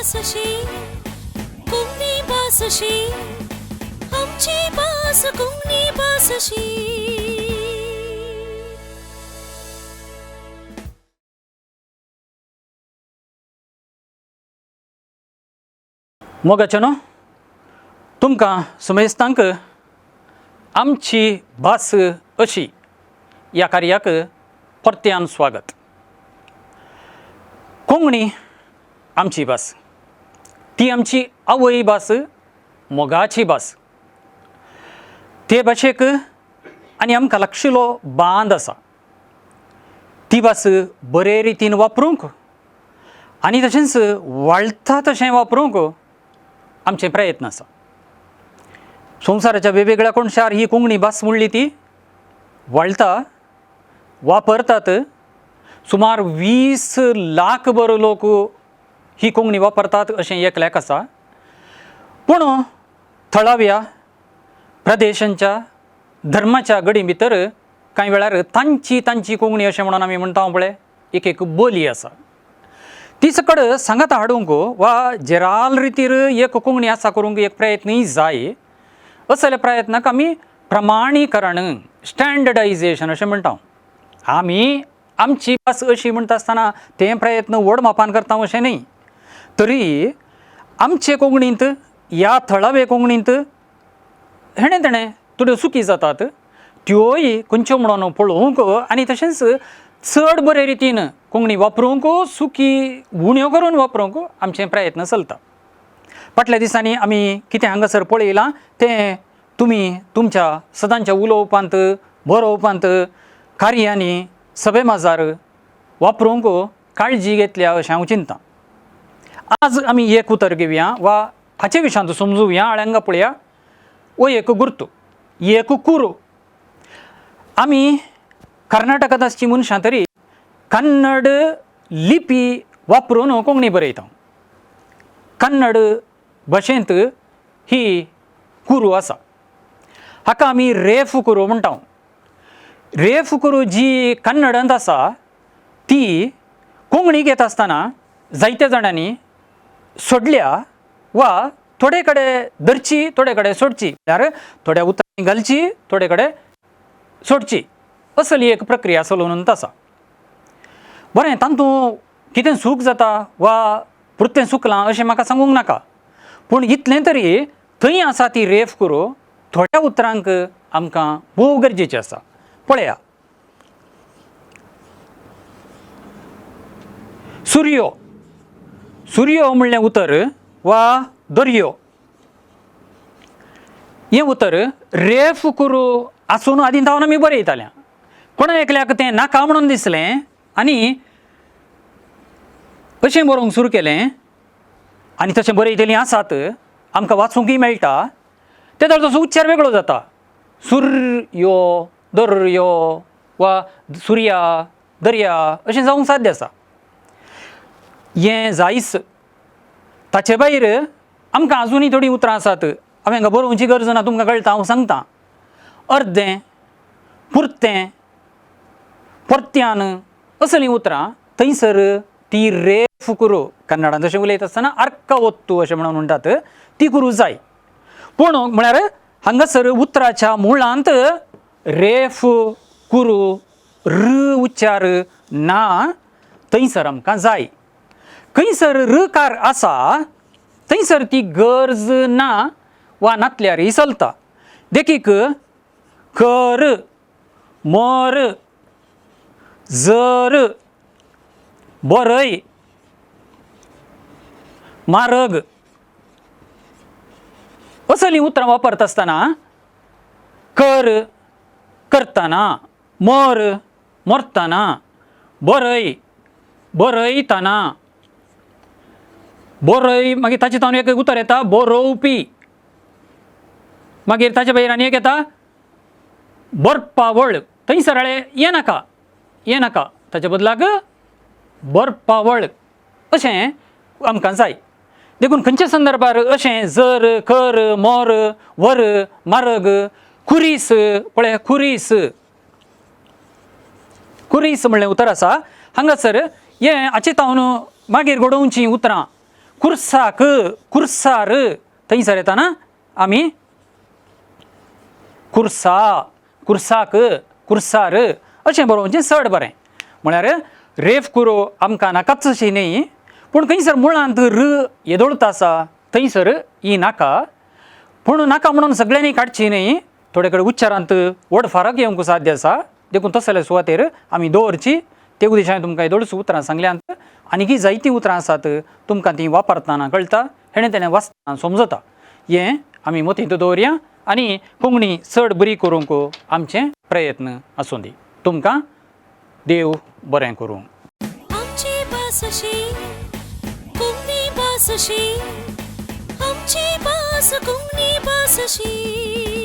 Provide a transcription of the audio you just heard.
बासशी कुंगनी बासशी आमची बास कुंगनी बासशी. मोगाचेनो तुमकां सुमेस्तांक आमची भास अशी ह्या कार्याक परत्यान स्वागत. कोंकणी आमची भास, ती आमची आवय भास, मोगाची भास. ते भाशेक आनी आमकां लागशिल्लो बांद आसा. ती भास बरे रितीन वापरूंक आनी तशेंच वाळटा तशें वापरूंक आमचे प्रयत्न आसा. संवसाराच्या वेगवेगळ्या कोणशार ही कोंकणी भास म्हणली ती वाळटा, वापरतात. सुमार 20 लाख बर लोक ही कोंकणी वापरतात अशें एकल्याक आसा. पूण थळाव्या प्रदेशांच्या धर्माच्या गडी भितर कांय वेळार तांची कोंकणी अशें म्हणून आमी म्हणटा पळय, एक बोली आसा. ती सकड सांगात हाडूंक वा जेराल रितीर एक कोंकणी आसा करूंक एक प्रयत्नय जाय. असले प्रयत्नाक आमी प्रमाणीकरण, स्टँडर्डायजेशन अशें म्हणटा. आमी आमची भास अशी म्हणटा आसतना ते प्रयत्न व्हड मापान करता अशें न्ही. तरी आमचे कोंकणींत, ह्या थळावे कोंकणींत हेणे तेणे थोड्यो चुकी जातात, त्योय खंयच्यो म्हणून पळोवंक आनी तशेंच चड बरे रितीन कोंकणी वापरूंक, चुकी उण्यो करून वापरूंक आमचे प्रयत्न चलता. फाटल्या दिसांनी आमी कितें हांगासर पळयलां तें तुमी तुमच्या सदांच्या उलोवपांत, बरोवपांत, कार्यांनी, सभे माजार वापरूंक काळजी घेतल्या अशें हांव चिंतां. आज आमी एक उतर घेवया वा हाचे विशयांत समजुया. आळ्यांगा पळया, वो एक गुर्तू, एक कुरू. आमी कर्नाटकांत आसची मनशां तरी कन्नड लिपी वापरून कोंकणी बरयता. कन्नड भाशेंत ही कुरू आसा. हाका आमी रेफ कुरू म्हणटा. रेफ कुरू जी कन्नडांत आसा ती कोंकणी घेता आसतना जायत्या जाणांनी सोडल्या वा थोडे कडेन धरची, थोडे कडेन सोडची, म्हळ्यार थोड्या उतरांनी घालची, थोडे कडेन सोडची, असली एक प्रक्रिया चलून आसा. बरें, तातूंत कितें चूक जाता वा पुरतें चुकलां अशें म्हाका सांगूंक नाका. पूण इतलें तरी थंय आसा ती रेफ करूं थोड्या उतरांक आमकां भोव गरजेचें आसा. पळया, सुर्यो. सुर्यो म्हणलें उतर वा दर्यो, हें उतर रेफ करू आसून आदीं जावन आमी बरयताल्या. कोणा एकल्याक तें नाका म्हणून दिसलें आनी अशें बरोवंक सुरू केलें आनी तशें बरयतलीं आसात, आमकां वाचूंकय मेळटा. ते ताचो उच्चार वेगळो जाता. सुर्यो, दर्यो वा सुर्या, दर्या अशें जावंक साध्य आसा. हें जायस. ताचे भायर आमकां आजुनूय थोडीं उतरां आसात, हांवें हांगा बरोवची गरज ना, तुमकां कळटा, हांव सांगतां. अर्दें, पुरतें, परत्यान असलीं उतरां थंयसर ती रेफ करू, कन्नडांत तशें उलयता आसतना अर्क ओत्तू अशें म्हणून म्हणटात, ती करूं जाय. पूण म्हळ्यार हांगासर उतराच्या मुळांत रेफ कुरू र उच्चार ना, थंयसर आमकां जाय. खंयसर रकार आसा थंयसर ती गरज ना वा नातल्यारय चलता. देखीक कर, मर, जर, बरय, मारग असलीं उतरां वापरता आसतना कर, करतना, मर, मरतना, बरय, बरयतना, बरय, मागीर ताचे तावन एक उतर येता बरोवपी, मागीर ताचे भायर आनी एक येता बरपावळ. थंयसर हें नाका, हें नाका, ताचे बदलाक बरपावळ अशें आमकां जाय. देखून खंयच्या संदर्भार अशें जर, कर, मोर, वर, मारग, खुरीस, पळय खुरीस, खुरीस म्हणलें उतर आसा. हांगासर हें हाचे तावन मागीर घडोवचीं उतरां कुर्साक कुर्सार थंयसर येता ना आमी कुर्सा कुर्साक कुर्सार अशें बरोवचें चड बरें. म्हळ्यार रेफ कुरो आमकां नाकाच अशी न्ही, पूण खंयसर मुळांत र येदोळत आसा थंयसर ही नाका. पूण नाका म्हणून सगळ्यांनी काडची न्ही, थोडे कडेन उच्चारांत व्हड फरक येवंक साध्य आसा. देखून तसले सुवातेर आमी दवरची. ते उद्देशान तुमकां येदोळस उतरां सांगल्यांत. आनीकय जायतीं उतरां आसात तुमकां तीं वापरतना कळटा, हेणें तेणें वाचतना समजता. हें आमी मतींत दवरया आनी कोंकणी चड बरी करूंक आमचे प्रयत्न आसूं दी. तुमकां देव बरें करूं. आमची भासशी कोंकणी भासशी, आमची भास कोंकणी भासशी.